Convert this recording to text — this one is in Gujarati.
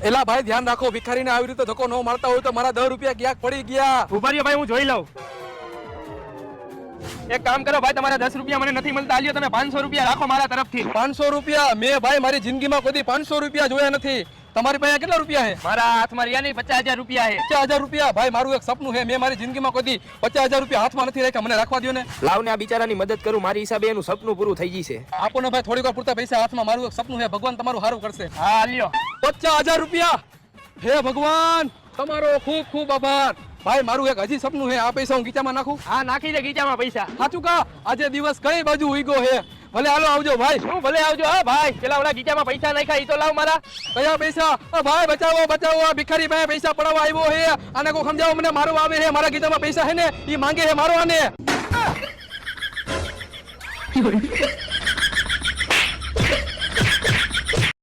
એલા ભાઈ ધ્યાન રાખો, ભિખારીને આવી રીતે ધક્કો ન મારતા હોય તો મારા 10 રૂપિયા ક્યાંક પડી ગયા. ઉભા રહ્યો ભાઈ, હું જોઈ લઉં. એક કામ કરો ભાઈ, તમારા 10 રૂપિયા મને નથી મળતા, આલ્યો તમે 500 રૂપિયા રાખો મારા તરફથી. 500 રૂપિયા? મેં ભાઈ મારી જિંદગીમાં કોઈ 500 રૂપિયા જોયા નથી. તમારી પાસે કેટલા રૂપિયા છે? મારા હાથમાં રહ્યા નહીં, 50,000 રૂપિયા છે. 50,000 રૂપિયા? ભાઈ મારું એક સપનું છે, મેં મારી જિંદગીમાં કોઈ 50,000 રૂપિયા હાથમાં નથી રાખ્યા, મને રાખવા દો ને. લાવ ને આ બિચારાની મદદ કરું, મારી હિસાબે એનું સપનું પૂરું થઈ જશે. આપો ને ભાઈ, થોડીક વાર પૂરતા પૈસા હાથમાં, મારું એક સપનું છે, ભગવાન તમારું સારું કરશે. હા આલ્યો. 50,000 રૂપિયા. હે ભગવાન, તમારો ખૂબ ખૂબ આભાર. ભાઈ મારું એક હજી સપનું છે, આ પૈસા હું ગીચામાં નાખું? હા નાખી દે ગીચામાં પૈસા. સાચું કા? આજે દિવસ કઈ બાજુ ઉઈગો છે. ભલે હાલો આવજો ભાઈ. શું ભલે આવજો? હા ભાઈ, પેલા ઓલા ગીચામાં પૈસા નાખ્યા ઈ તો લાવ મારા. કયા પૈસા? ભાઈ બચાવો બચાવો, આ ભિખારી ભાઈ પૈસા પડાવવા આવ્યો છે. આને કોઈ સમજાવો, મને મારવા આવે છે. મારા ગીચામાં પૈસા છે ને, ઈ માંગે છે, મારો આને.